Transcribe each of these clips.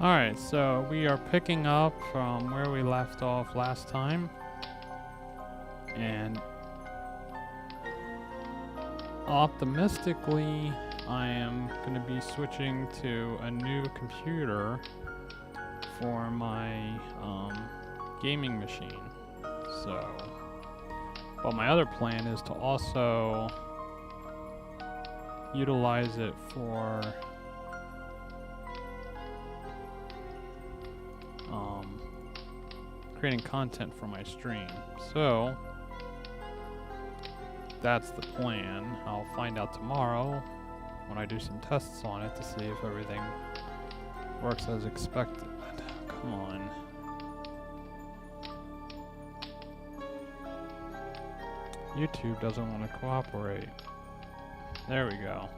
Alright, so we are picking up from where we left off last time. And optimistically, I am going to be switching to a new computer for my gaming machine. But my other plan is to also utilize it for creating content for my stream. So that's the plan. I'll find out tomorrow when I do some tests on it to see if everything works as expected. Come on. YouTube doesn't want to cooperate. There we go.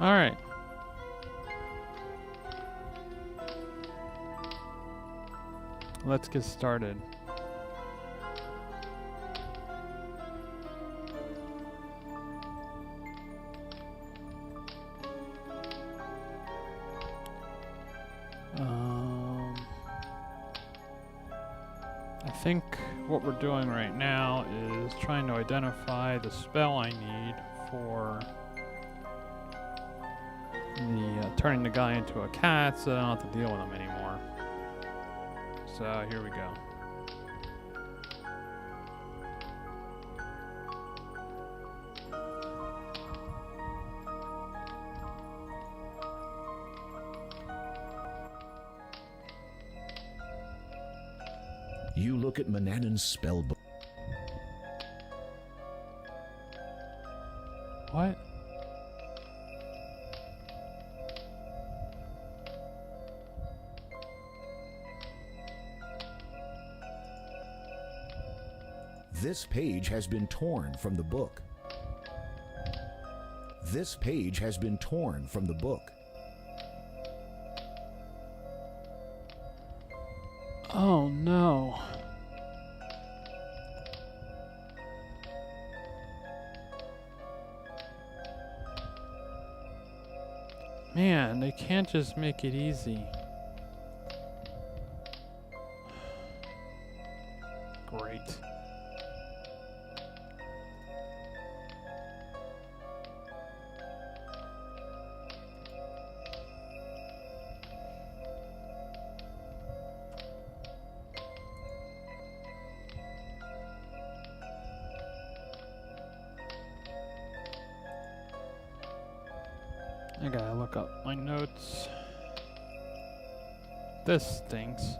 All right. Let's get started. I think what we're doing right now is trying to identify the spell I need for the turning the guy into a cat so I don't have to deal with him anymore. So here we go. You look at Manannan's spellbook. What? This page has been torn from the book. This page has been torn from the book. Oh no. Man, they can't just make it easy. Great. I gotta look up my notes. This stinks.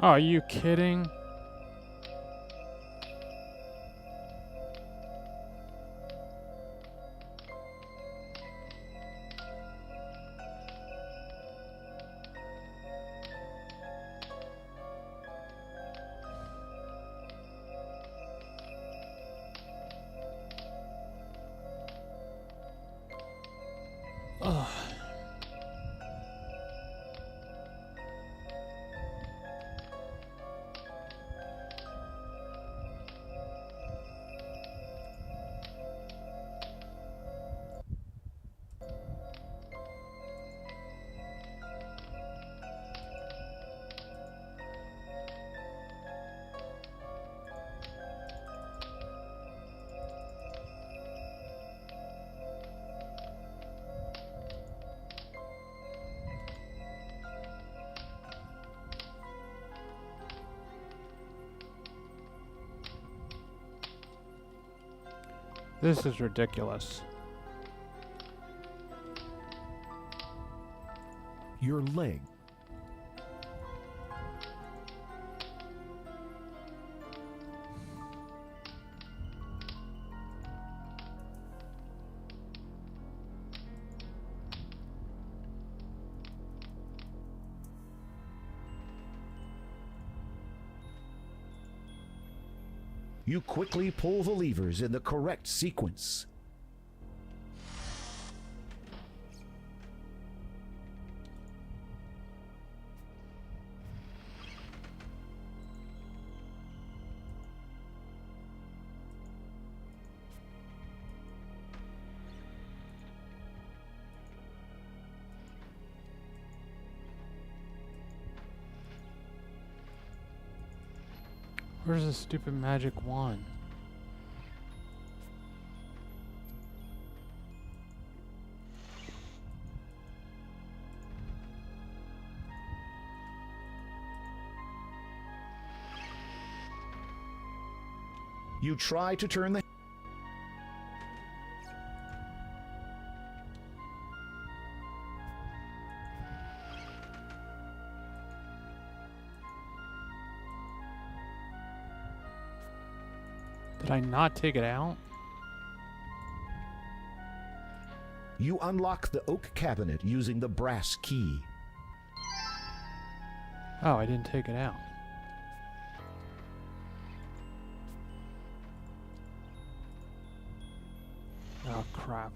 Oh, are you kidding? Ugh. This is ridiculous. Your leg. You quickly pull the levers in the correct sequence. Where's the stupid magic wand? You try to turn the... Did I not take it out? You unlock the oak cabinet using the brass key. Oh, I didn't take it out. Oh, crap.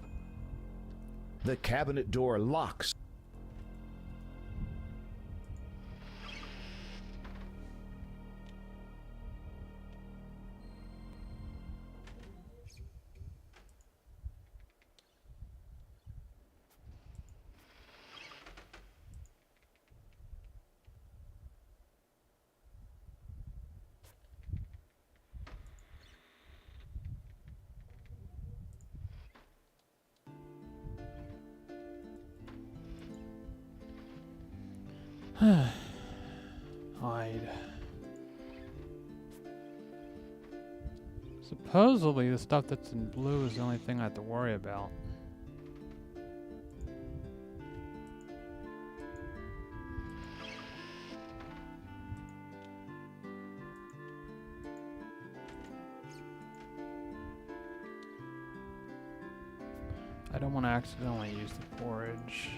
The cabinet door locks. Hide. Supposedly, the stuff that's in blue is the only thing I have to worry about. I don't want to accidentally use the porridge.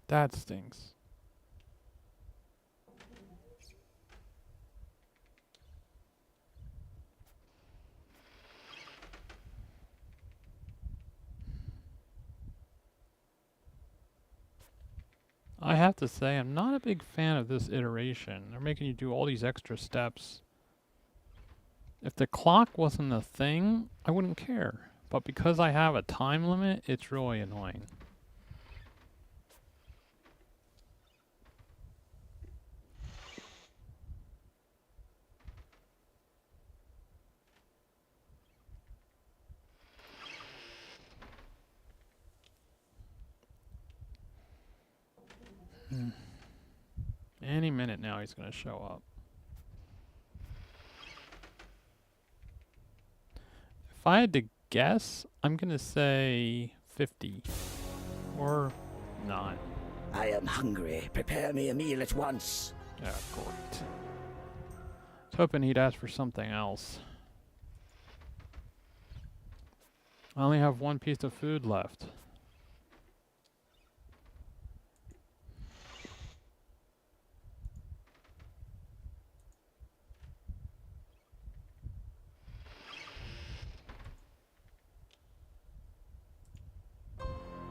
That stinks. I have to say, I'm not a big fan of this iteration. They're making you do all these extra steps. If the clock wasn't a thing, I wouldn't care. But because I have a time limit, it's really annoying. Any minute now he's going to show up. If I had to guess, I'm going to say 50. Or not. I am hungry. Prepare me a meal at once. Yeah, great. I was hoping he'd ask for something else. I only have one piece of food left.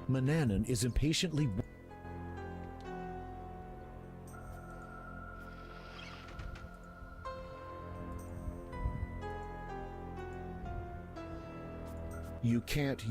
Mananan is impatiently... You can't.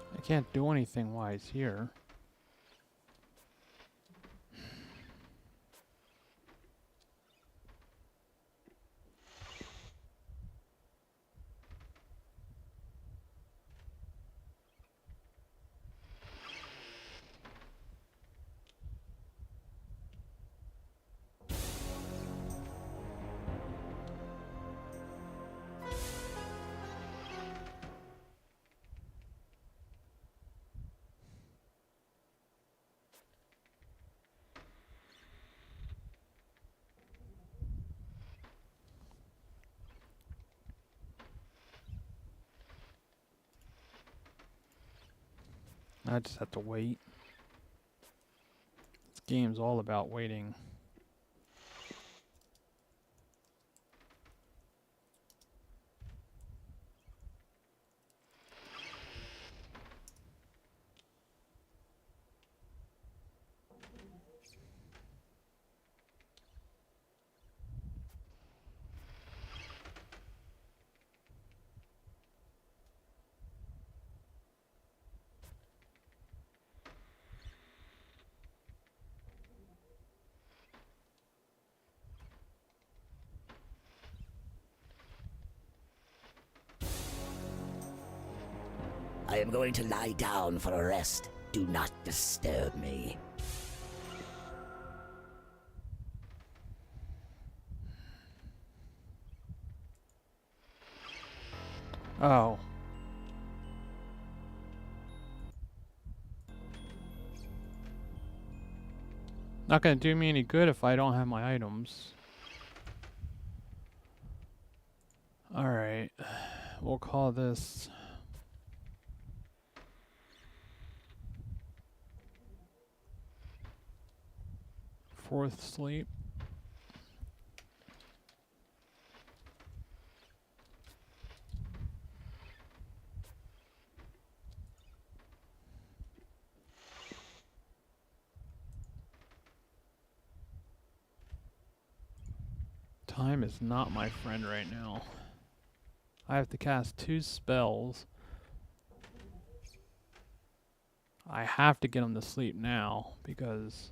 I can't do anything while he's here. I just have to wait. This game's all about waiting. I am going to lie down for a rest. Do not disturb me. Oh. Not gonna do me any good if I don't have my items. Alright. We'll call this... fourth sleep. Time is not my friend right now. I have to cast 2 spells. I have to get him to sleep now because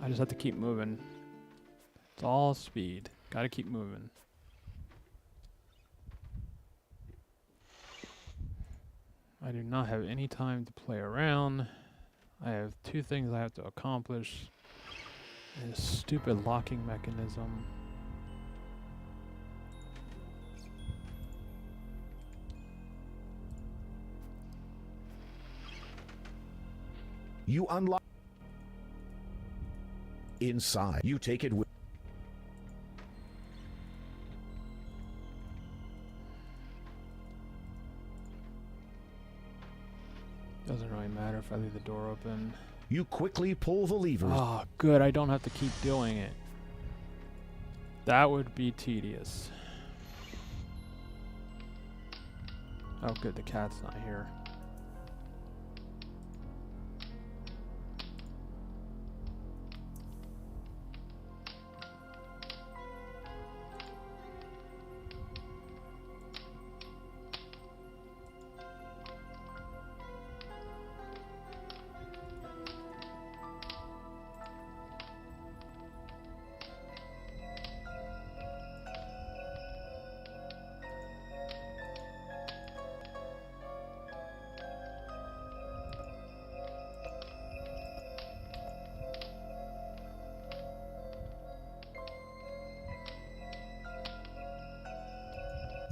I just have to keep moving. It's all speed. Gotta keep moving. I do not have any time to play around. I have 2 things I have to accomplish. And a stupid locking mechanism. You unlock. Inside, you take it with. Doesn't really matter if I leave the door open. You quickly pull the levers. Oh, good. I don't have to keep doing it. That would be tedious. Oh, good. The cat's not here.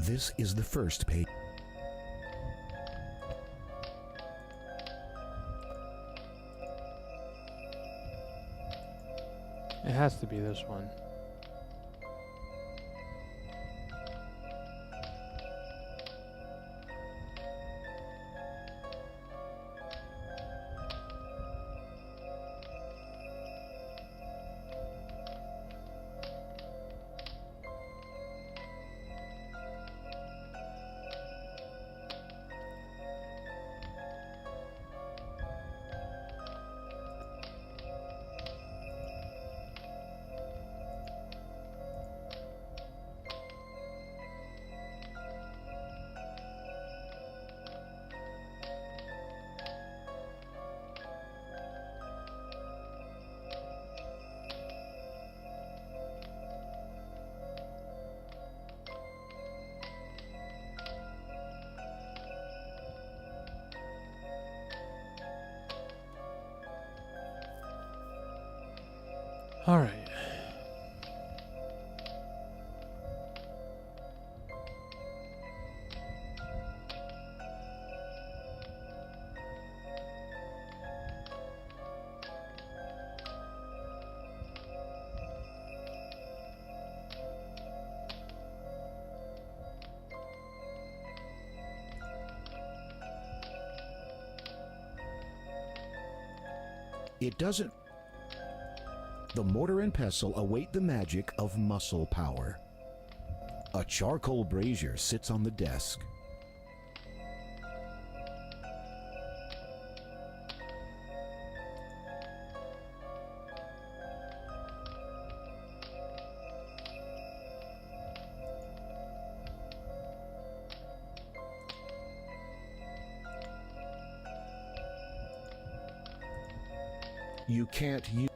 This is the first page. It has to be this one. All right. It doesn't. The mortar and pestle await the magic of muscle power. A charcoal brazier sits on the desk. You can't use.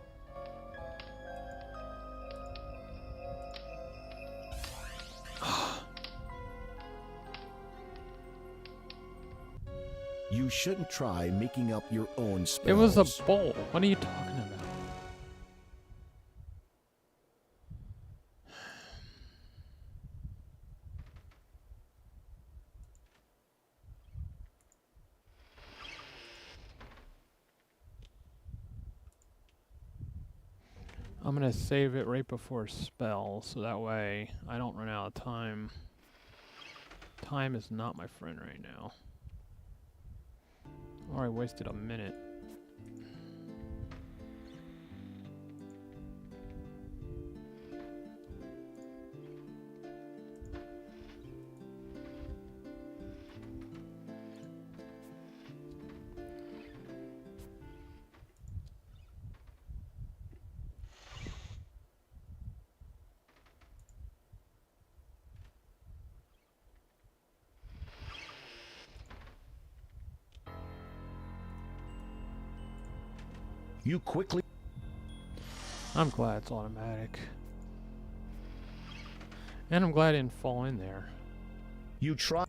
You shouldn't try making up your own spells. It was a bowl. What are you talking about? I'm gonna save it right before spell, so that way I don't run out of time. Time is not my friend right now. Or I wasted a minute. You quickly. I'm glad it's automatic. And I'm glad I didn't fall in there. You try.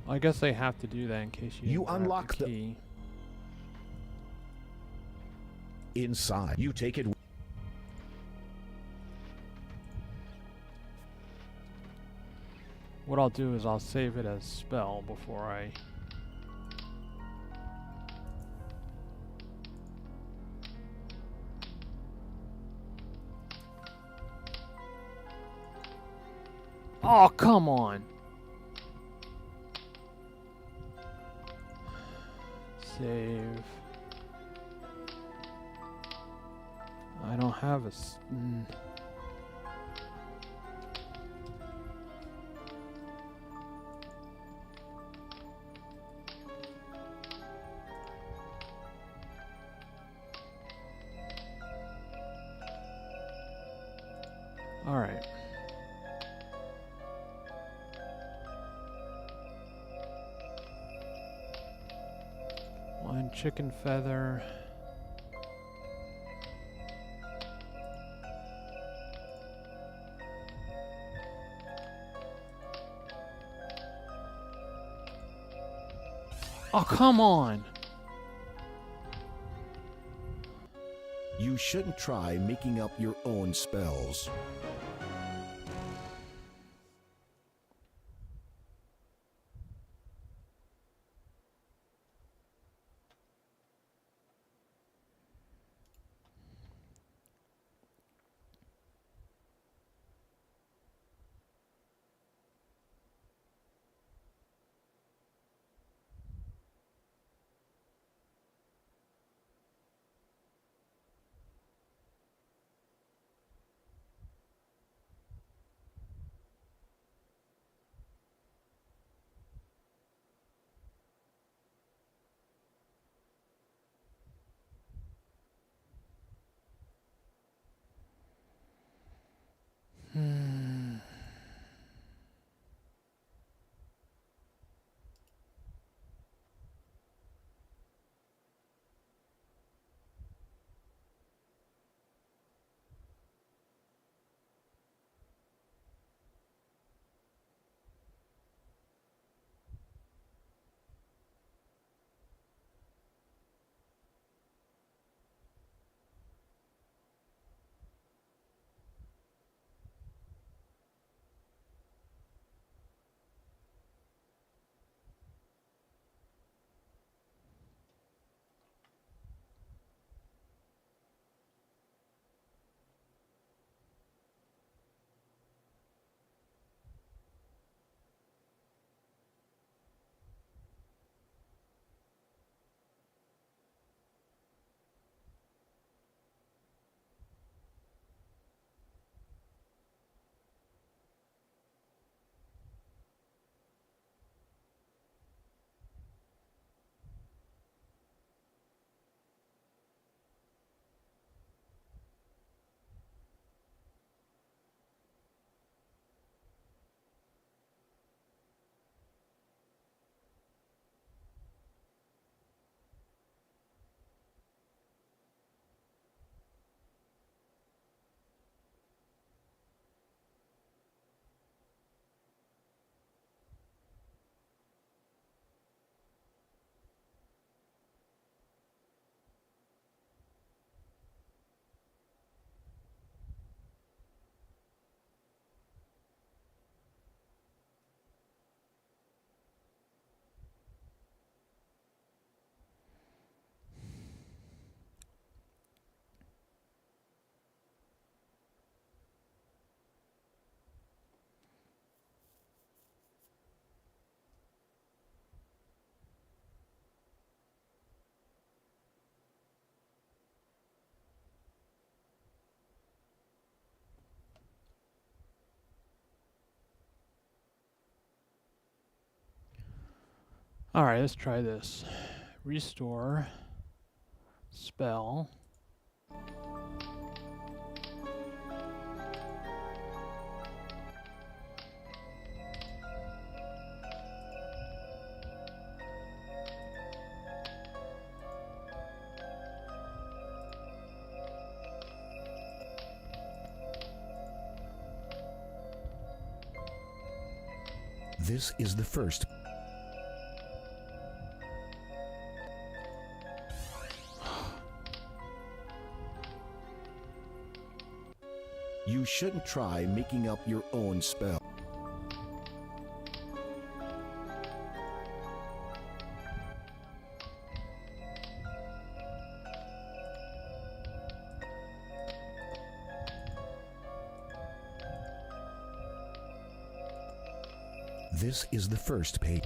I guess they have to do that in case you didn't grab unlock the key. Inside. You take it. What I'll do is I'll save it as spell before I... Oh, come on! Save. I don't have a... Alright. One chicken feather. Oh, come on! You shouldn't try making up your own spells. Alright, let's try this. Restore. Spell. This is the first. You shouldn't try making up your own spell. This is the first page.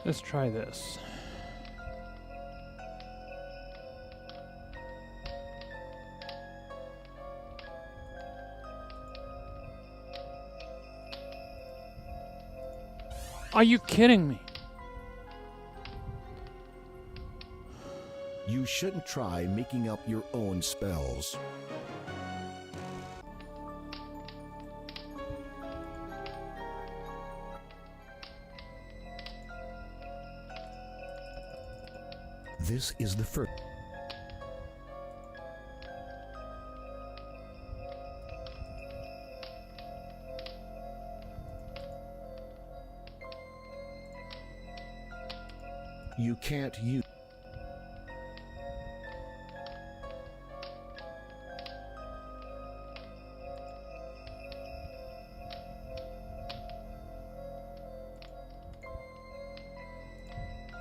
Let's try this. Are you kidding me? You shouldn't try making up your own spells. This is the first. You can't use.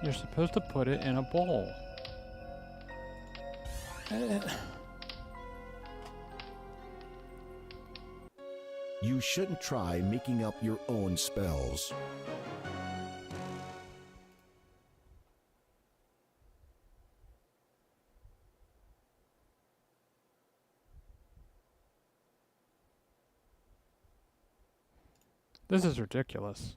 You're supposed to put it in a bowl. You shouldn't try making up your own spells. This is ridiculous.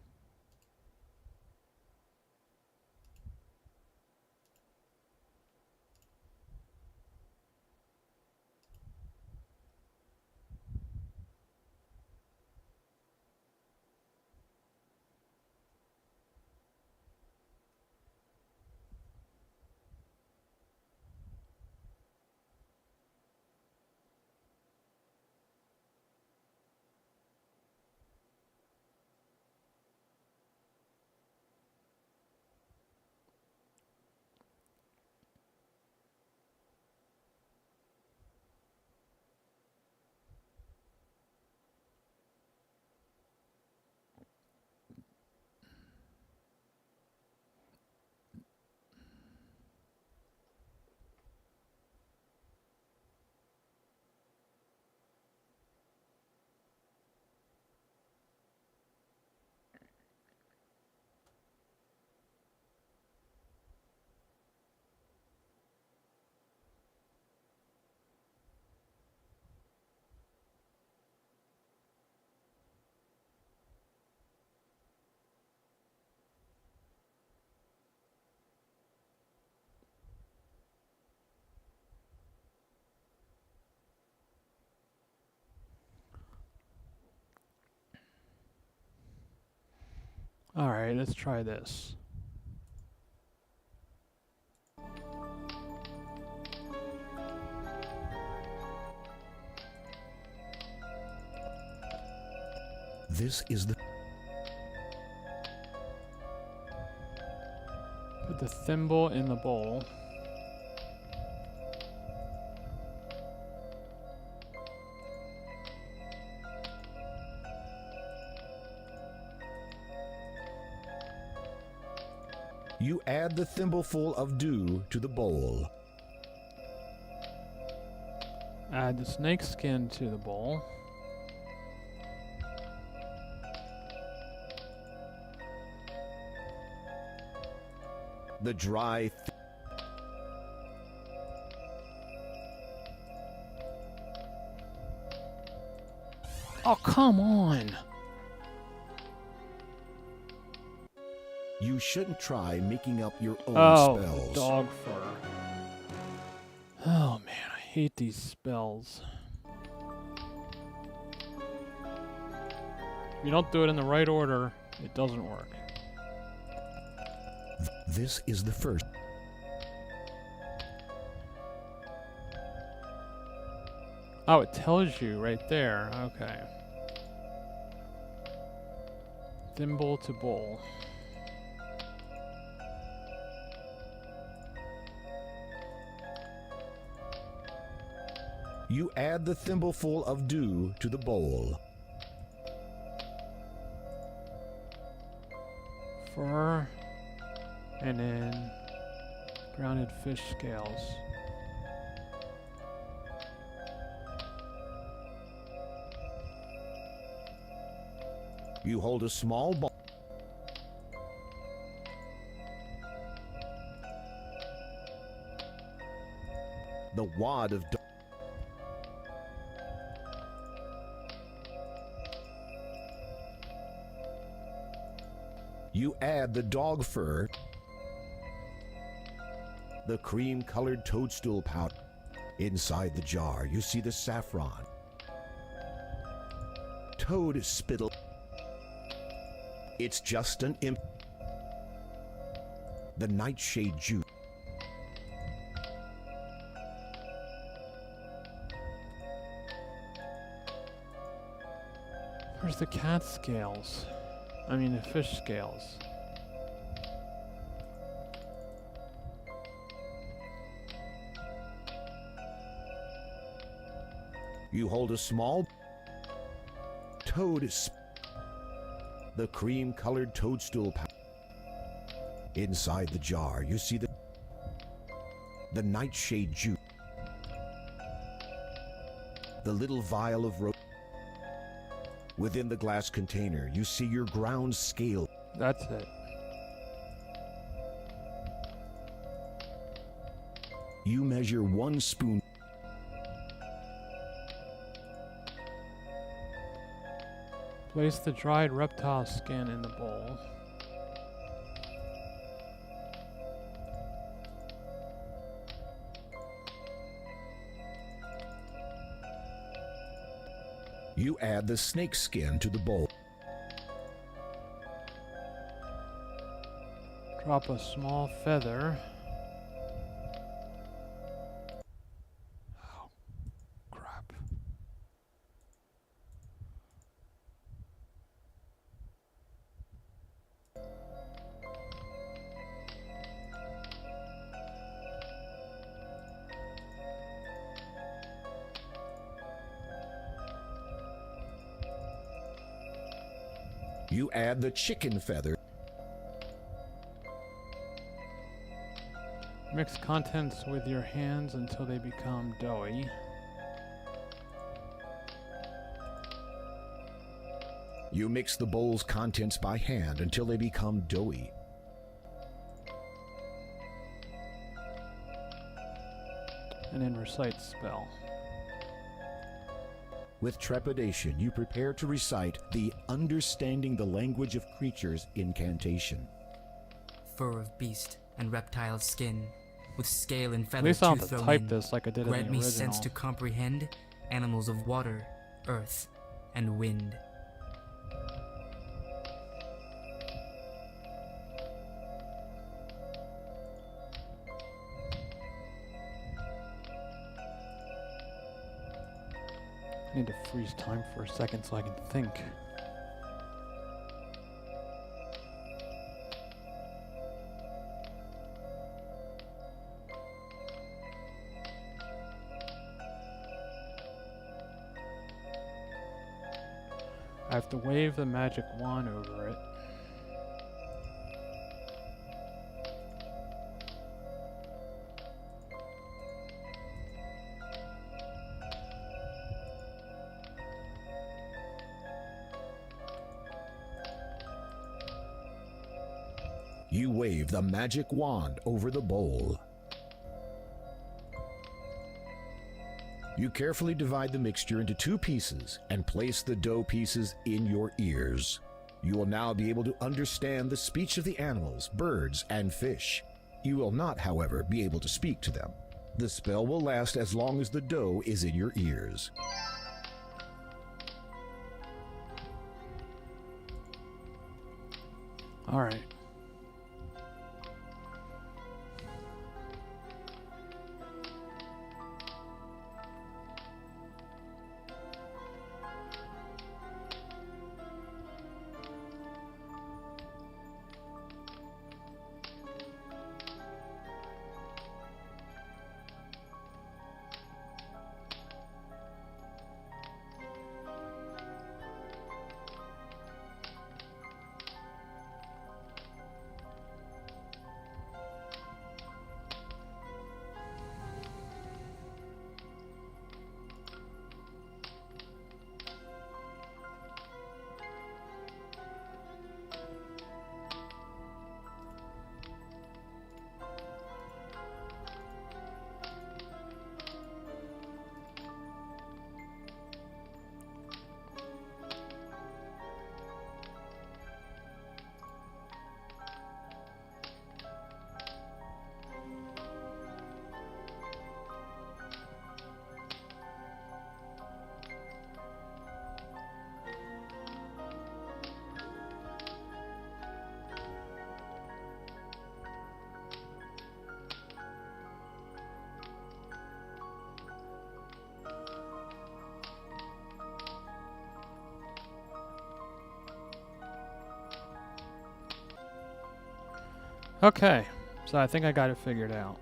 Alright, let's try this. This is the. Put the thimble in the bowl. You add the thimbleful of dew to the bowl. Add the snake skin to the bowl. The dry Oh, come on! You shouldn't try making up your own Oh, spells. dog fur. Oh man, I hate these spells. If you don't do it in the right order, it doesn't work. This is the first. Oh, it tells you right there. Okay. Thimble to bowl. You add the thimbleful of dew to the bowl. Fur. And then grounded fish scales. You hold a small ball. The wad of You add the dog fur, the cream-colored toadstool powder. Inside the jar, you see the saffron, toad spittle. It's just an imp. The nightshade juice. Where's the cat scales? I mean the fish scales. You hold a small toad the cream-colored toadstool powder. Inside the jar, you see the nightshade juice, the little vial of rose. Within the glass container, you see your ground scale. That's it. You measure 1 spoon. Place the dried reptile skin in the bowl. You add the snake skin to the bowl. Drop a small feather. Oh, crap. You add the chicken feather. Mix contents with your hands until they become doughy. You mix the bowl's contents by hand until they become doughy. And then recite spell. With trepidation, you prepare to recite the Understanding the Language of Creatures incantation. Fur of beast and reptile skin, with scale and At feathers least I don't to have to throw type in. this like I did in Grant the me original. sense to comprehend animals of water, earth, and wind. I need to freeze time for a second so I can think. I have to wave the magic wand over it. You wave the magic wand over the bowl. You carefully divide the mixture into 2 pieces and place the dough pieces in your ears. You will now be able to understand the speech of the animals, birds, and fish. You will not, however, be able to speak to them. The spell will last as long as the dough is in your ears. All right. Okay, so I think I got it figured out.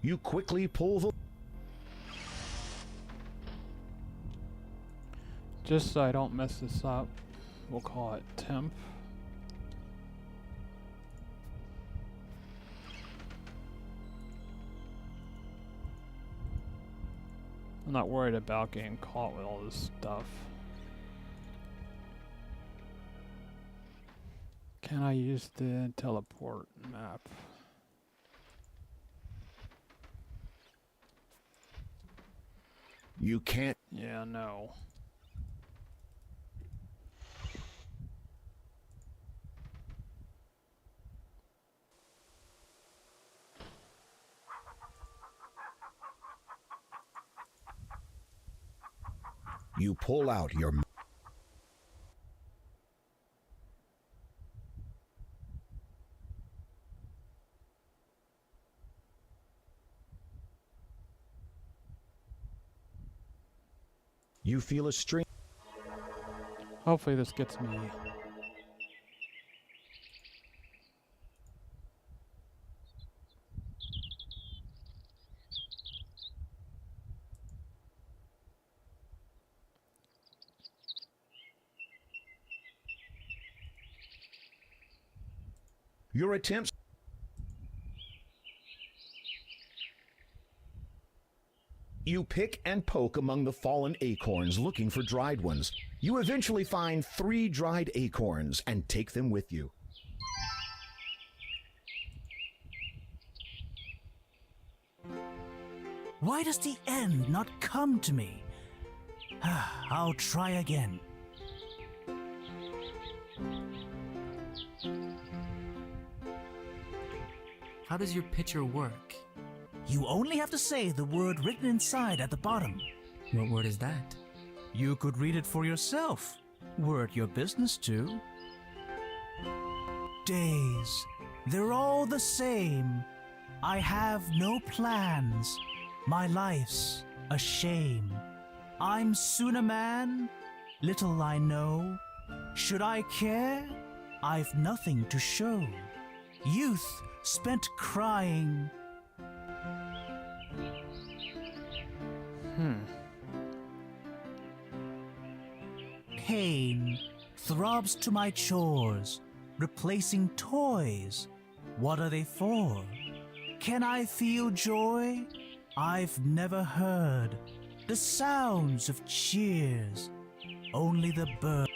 You quickly pull the... Just so I don't mess this up, we'll call it temp. I'm not worried about getting caught with all this stuff. Can I use the teleport map? You can't... Yeah, no. You pull out your... You feel a string... Hopefully this gets me. Your attempts... You pick and poke among the fallen acorns, looking for dried ones. You eventually find 3 dried acorns and take them with you. Why does the end not come to me? I'll try again. How does your picture work? You only have to say the word written inside at the bottom. What word is that? You could read it for yourself. Were it your business to. Days, They're all the same. I have no plans. My life's a shame. I'm soon a man, little I know. Should I care? I've nothing to show. Youth spent crying. Pain throbs to my chores, replacing toys. What are they for? Can I feel joy? I've never heard the sounds of cheers. Only the bird.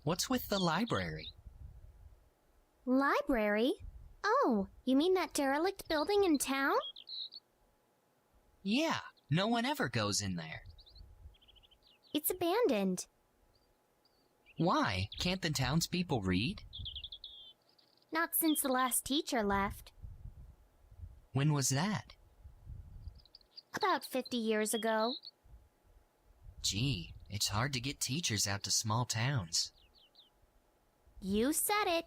What's with the library? Library? Oh, you mean that derelict building in town? Yeah, no one ever goes in there. It's abandoned. Why? Can't the townspeople read? Not since the last teacher left. When was that? About 50 years ago. Gee, it's hard to get teachers out to small towns. You said it.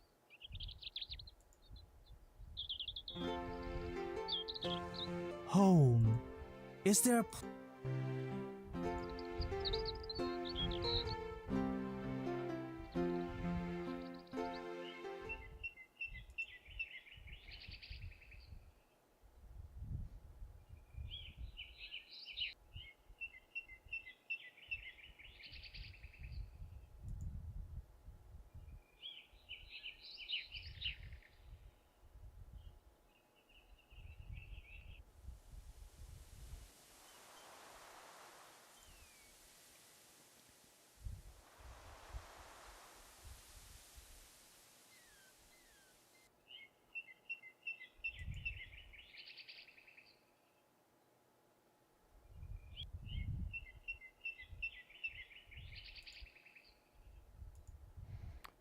Home. Is there a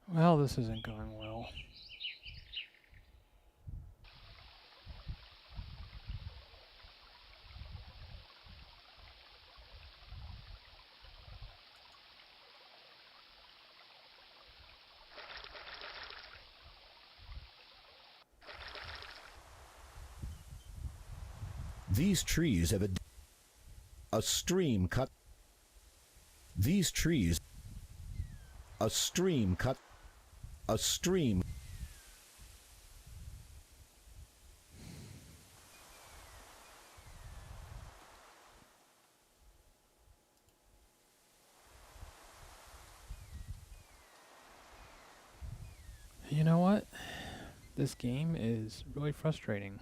Well, this isn't going well. These trees have a stream cut. These trees. A stream cut. A stream. You know what? This game is really frustrating.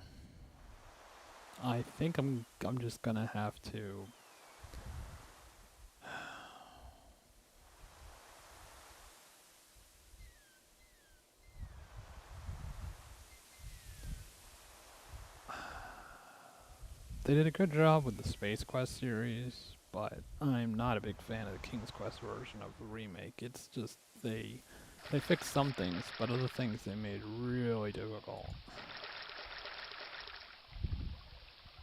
I think I'm just gonna have to They did a good job with the Space Quest series, but I'm not a big fan of the King's Quest version of the remake. It's just they fixed some things, but other things they made really difficult.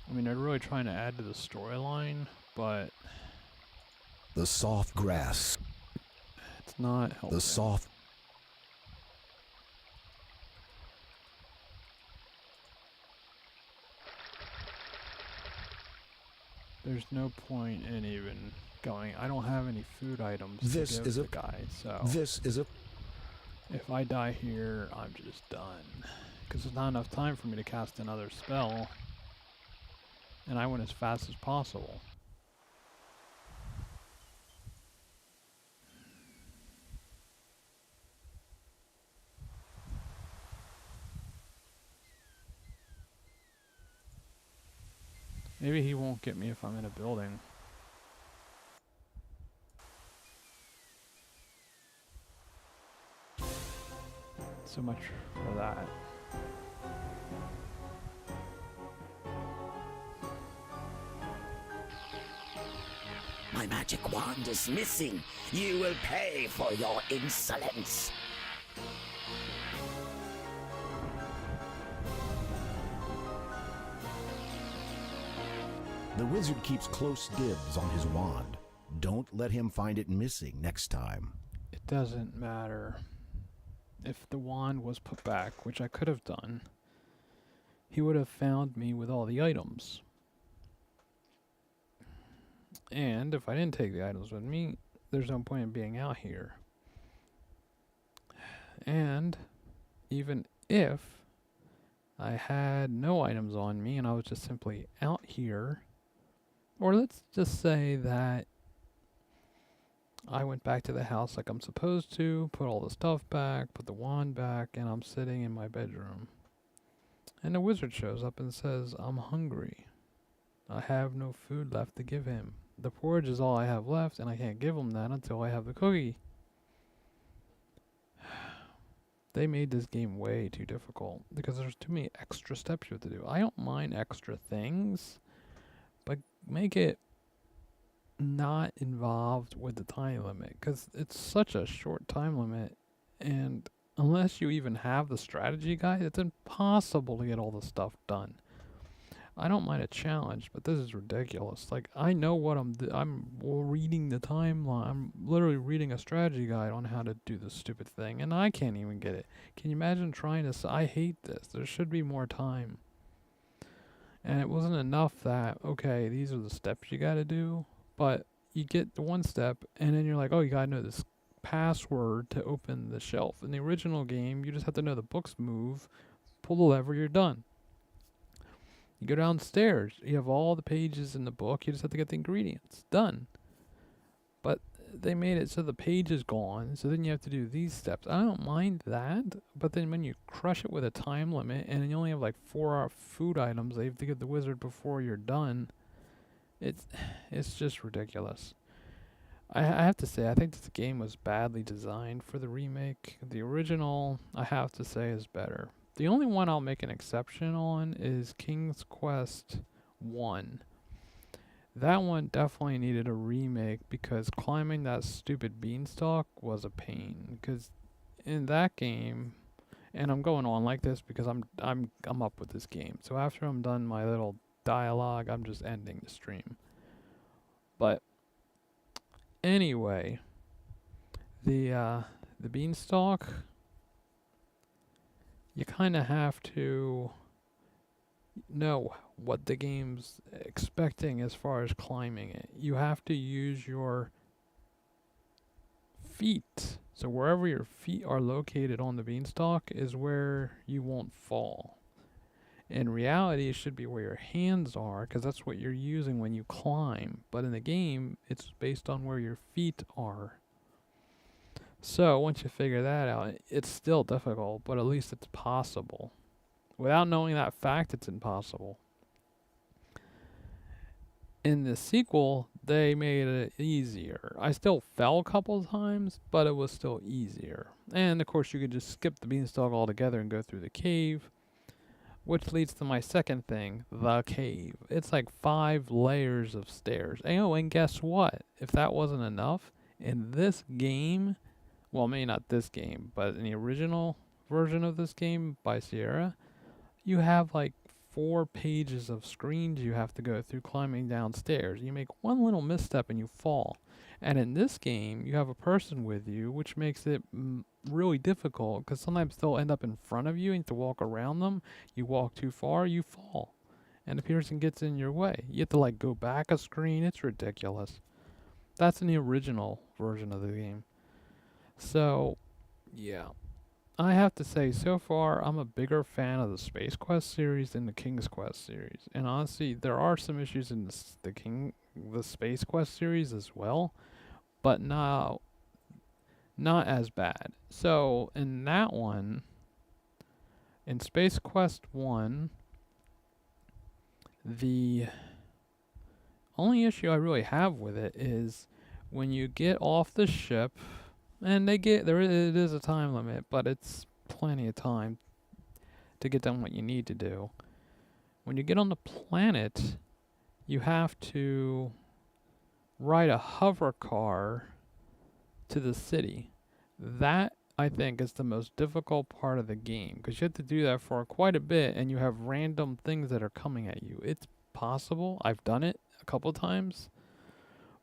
I mean, they're really trying to add to the storyline, but The soft grass. it's not helping. The soft. There's no point in even going. I don't have any food items This to give is the a- guy, so This is a. if I die here, I'm just done. Because there's not enough time for me to cast another spell. And I went as fast as possible. Maybe he won't get me if I'm in a building. So much for that. My magic wand is missing. You will pay for your insolence. The wizard keeps close dibs on his wand. Don't let him find it missing next time. It doesn't matter. If the wand was put back, which I could have done, he would have found me with all the items. And if I didn't take the items with me, there's no point in being out here. And even if I had no items on me and I was just simply out here, or let's just say that I went back to the house like I'm supposed to, put all the stuff back, put the wand back, and I'm sitting in my bedroom. And the wizard shows up and says, I'm hungry. I have no food left to give him. The porridge is all I have left, and I can't give him that until I have the cookie. They made this game way too difficult because there's too many extra steps you have to do. I don't mind extra things, but make it not involved with the time limit, because it's such a short time limit, and unless you even have the strategy guide, it's impossible to get all the stuff done. I don't mind a challenge, but this is ridiculous. Like, I know what I'm reading the timeline. I'm literally reading a strategy guide on how to do this stupid thing, and I can't even get it. Can you imagine trying to I hate this. There should be more time. And it wasn't enough that, okay, these are the steps you gotta do, but you get the one step, and then you're like, oh, you gotta know this password to open the shelf. In the original game, you just have to know the book's move, pull the lever, you're done. You go downstairs, you have all the pages in the book, you just have to get the ingredients. Done. But they made it so the page is gone, so then you have to do these steps. I don't mind that, but then when you crush it with a time limit, and then you only have like 4 food items that you have to give the wizard before you're done, it's just ridiculous. I have to say, I think this game was badly designed for the remake. The original, I have to say, is better. The only one I'll make an exception on is King's Quest 1. That one definitely needed a remake because climbing that stupid beanstalk was a pain. Because in that game, and I'm going on like this because I'm up with this game. So after I'm done my little dialogue, I'm just ending the stream. But anyway, the beanstalk, you kind of have to know what the game's expecting as far as climbing it. You have to use your feet. So wherever your feet are located on the beanstalk is where you won't fall. In reality, it should be where your hands are, because that's what you're using when you climb. But in the game, it's based on where your feet are. So once you figure that out, it's still difficult, but at least it's possible. Without knowing that fact, it's impossible. In the sequel, they made it easier. I still fell a couple of times, but it was still easier. And of course, you could just skip the beanstalk altogether and go through the cave. Which leads to my second thing, the cave. It's like 5 layers of stairs. And guess what? If that wasn't enough, in this game, well, maybe not this game, but in the original version of this game by Sierra, you have like 4 pages of screens you have to go through climbing downstairs. You make one little misstep and you fall. And in this game, you have a person with you, which makes it really difficult because sometimes they'll end up in front of you and you have to walk around them. You walk too far, you fall. And the person gets in your way. You have to like go back a screen. It's ridiculous. That's in the original version of the game. So, yeah. I have to say, so far, I'm a bigger fan of the Space Quest series than the King's Quest series. And honestly, there are some issues in the Space Quest series as well, but not as bad. So, in that one, in Space Quest 1, the only issue I really have with it is when you get off the ship, and it is a time limit, but it's plenty of time to get done what you need to do. When you get on the planet, you have to ride a hover car to the city. That, I think, is the most difficult part of the game, because you have to do that for quite a bit, and you have random things that are coming at you. It's possible. I've done it a couple times,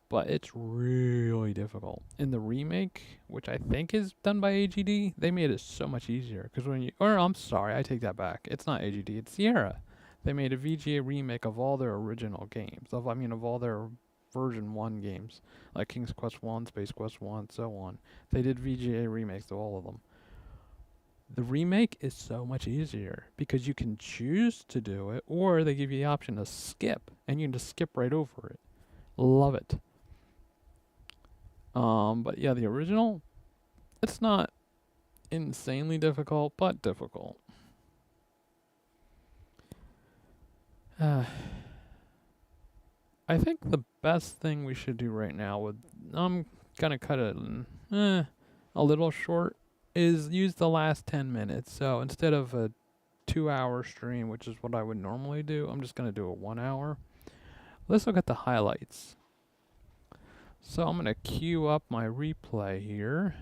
but it's really difficult. In the remake, which I think is done by AGD, they made it so much easier. Because when you, or I'm sorry, I take that back. It's not AGD, it's Sierra. They made a VGA remake of all their original games. Of all their version 1 games, like King's Quest 1, Space Quest 1, so on. They did VGA remakes of all of them. The remake is so much easier because you can choose to do it, or they give you the option to skip, and you can just skip right over it. Love it. But yeah, the original, it's not insanely difficult, but difficult. I think the best thing we should do right now I'm gonna cut it a little short, is use the last 10 minutes. So instead of a 2-hour stream, which is what I would normally do, I'm just gonna do a 1 hour. Let's look at the highlights. So I'm gonna queue up my replay here.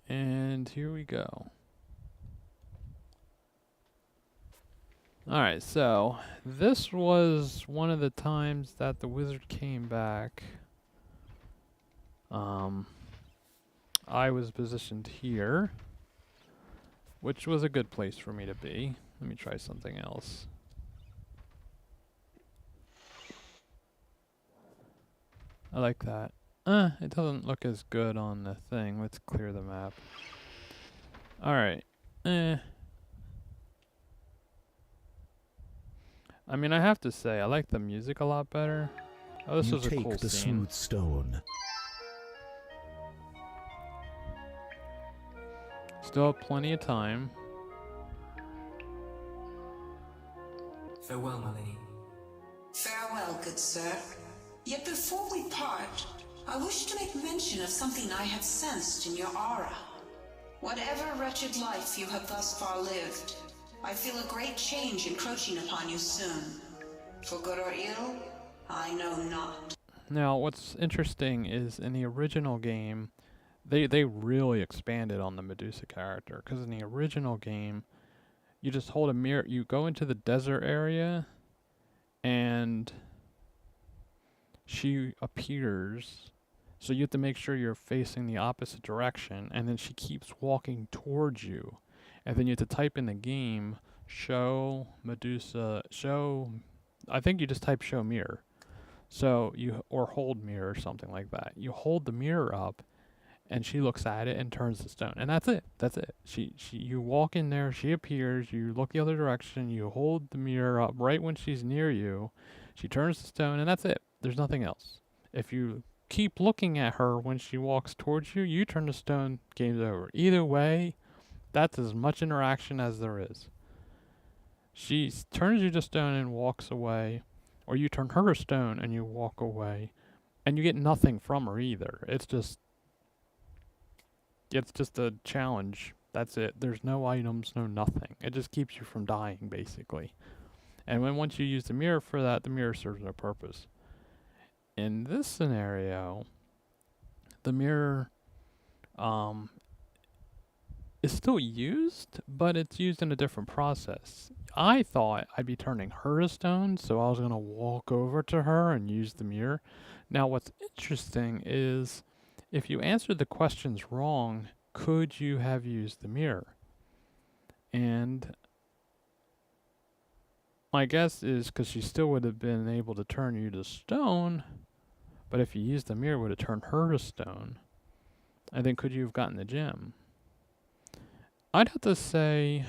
And here we go. Alright, so this was one of the times that the wizard came back. I was positioned here, which was a good place for me to be. Let me try something else. I like that. It doesn't look as good on the thing. Let's clear the map. Alright. I mean, I have to say, I like the music a lot better. Oh, this You was a take cool the scene. smooth stone. Still have plenty of time. Farewell, my lady. Farewell, good sir. Yet before we part, I wish to make mention of something I have sensed in your aura. Whatever wretched life you have thus far lived, I feel a great change encroaching upon you soon. For good or ill, I know not. Now, what's interesting is in the original game, they really expanded on the Medusa character. Because in the original game, you just hold a mirror, you go into the desert area, and she appears. So you have to make sure you're facing the opposite direction, and then she keeps walking towards you. And then you have to type in the game, show Medusa, I think you just type show mirror. So or hold mirror or something like that. You hold the mirror up, and she looks at it and turns the stone. And that's it. That's it. You walk in there, she appears, you look the other direction, you hold the mirror up right when she's near you, she turns the stone, and that's it. There's nothing else. If you keep looking at her when she walks towards you, you turn the stone, game's over. Either way, that's as much interaction as there is. She turns you to stone and walks away, or you turn her to stone and you walk away, and you get nothing from her either. It's just a challenge. That's it. There's no items, no nothing. It just keeps you from dying, basically. And once you use the mirror for that, the mirror serves no purpose. In this scenario, the mirror is still used, but it's used in a different process. I thought I'd be turning her to stone, so I was going to walk over to her and use the mirror. Now, what's interesting is if you answered the questions wrong, could you have used the mirror? And my guess is because she still would have been able to turn you to stone, but if you used the mirror, it would have turned her to stone. And then could you have gotten the gem? I'd have to say,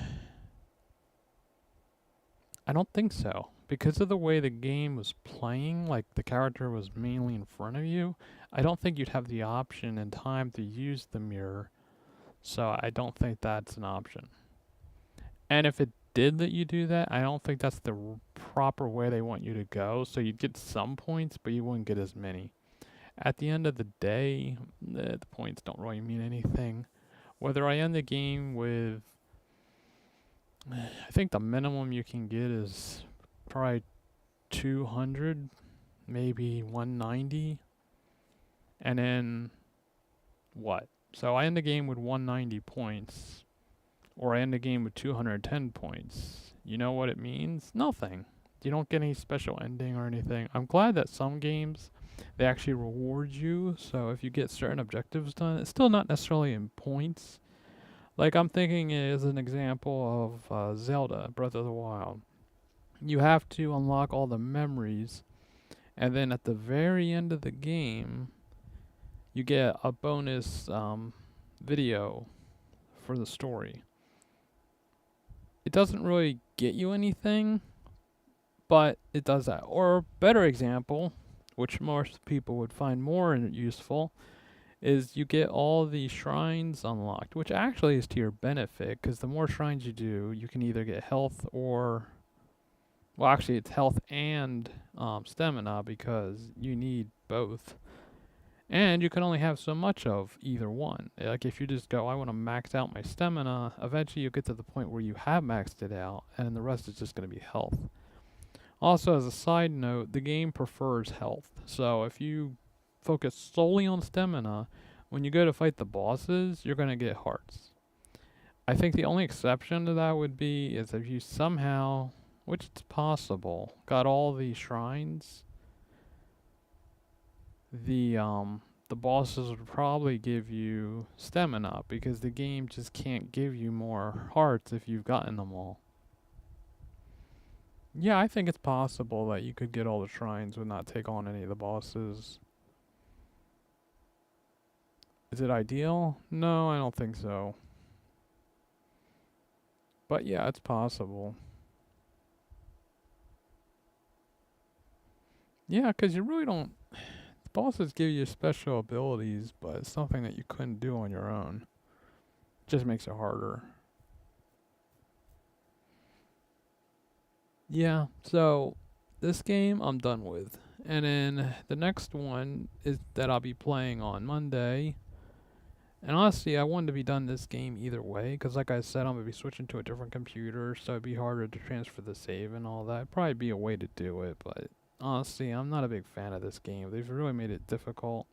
I don't think so. Because of the way the game was playing, like the character was mainly in front of you, I don't think you'd have the option in time to use the mirror. So I don't think that's an option. And if it did let you do that, I don't think that's the proper way they want you to go. So you'd get some points, but you wouldn't get as many. At the end of the day, the points don't really mean anything. Whether I end the game with, I think the minimum you can get is probably 200, maybe 190. And then, what? So I end the game with 190 points, or I end the game with 210 points. You know what it means? Nothing. You don't get any special ending or anything. I'm glad that some games, they actually reward you. So if you get certain objectives done, it's still not necessarily in points. Like I'm thinking as an example of Zelda, Breath of the Wild. You have to unlock all the memories, and then at the very end of the game, you get a bonus video for the story. It doesn't really get you anything, but it does that. Or a better example, which most people would find more useful, is you get all the shrines unlocked, which actually is to your benefit, because the more shrines you do, you can either get health or, well, actually it's health and stamina, because you need both. And you can only have so much of either one. Like if you just go, I want to max out my stamina, eventually you get to the point where you have maxed it out, and the rest is just going to be health. Also, as a side note, the game prefers health. So if you focus solely on stamina, when you go to fight the bosses, you're going to get hearts. I think the only exception to that would be is if you somehow, which it's possible, got all the shrines, the bosses would probably give you stamina, because the game just can't give you more hearts if you've gotten them all. Yeah, I think it's possible that you could get all the shrines and not take on any of the bosses. Is it ideal? No, I don't think so. But yeah, it's possible. Yeah, because you really don't... The bosses give you special abilities, but it's something that you couldn't do on your own. Just makes it harder. Yeah, so this game I'm done with. And then the next one is that I'll be playing on Monday. And honestly, I wanted to be done this game either way, because like I said, I'm going to be switching to a different computer, so it'd be harder to transfer the save and all that. It'd probably be a way to do it, but honestly, I'm not a big fan of this game. They've really made it difficult.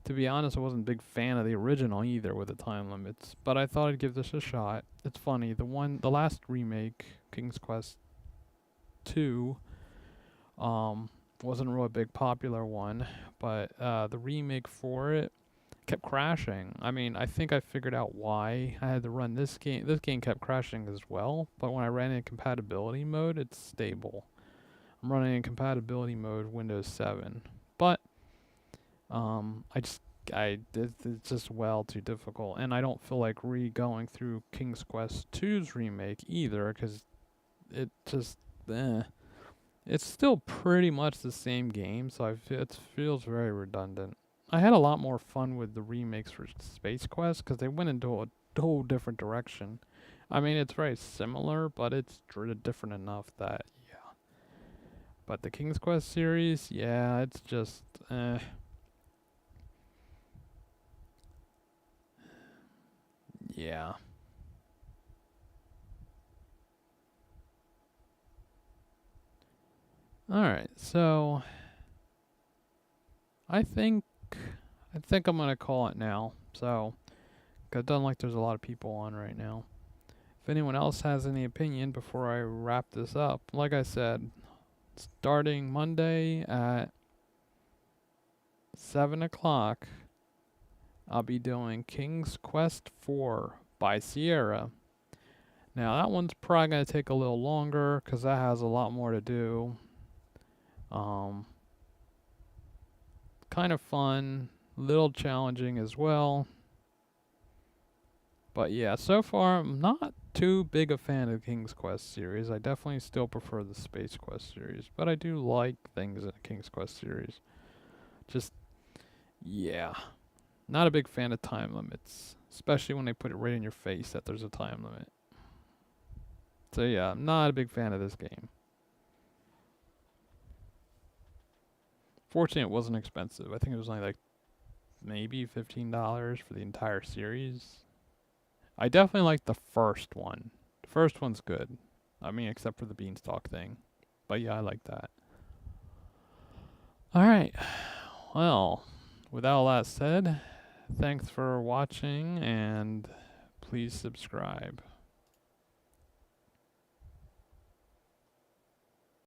To be honest, I wasn't a big fan of the original either with the time limits, but I thought I'd give this a shot. It's funny, the last remake, King's Quest 2, wasn't a really big popular one, but the remake for it kept crashing. I mean, I think I figured out why I had to run this game. This game kept crashing as well, but when I ran in compatibility mode, it's stable. I'm running in compatibility mode Windows 7, but it's just well too difficult, and I don't feel like going through King's Quest 2's remake either, because it just it's still pretty much the same game, so it feels very redundant. I had a lot more fun with the remakes for Space Quest, because they went into a whole different direction. I mean, it's very similar, but it's different enough that, yeah. But the King's Quest series, yeah, it's just, yeah. Alright, so I think I'm gonna call it now. So, 'cause it doesn't like there's a lot of people on right now. If anyone else has any opinion before I wrap this up, like I said, starting Monday at 7 o'clock, I'll be doing King's Quest 4 by Sierra. Now that one's probably gonna take a little longer, 'cause that has a lot more to do. Kind of fun, little challenging as well. But yeah, so far I'm not too big a fan of the King's Quest series. I definitely still prefer the Space Quest series, but I do like things in the King's Quest series. Just, yeah, not a big fan of time limits, especially when they put it right in your face that there's a time limit. So yeah, I'm not a big fan of this game. Fortunately, it wasn't expensive. I think it was only like maybe $15 for the entire series. I definitely like the first one. The first one's good. I mean, except for the beanstalk thing. But yeah, I like that. Alright. Well, with all that said, Thanks for watching, and please subscribe.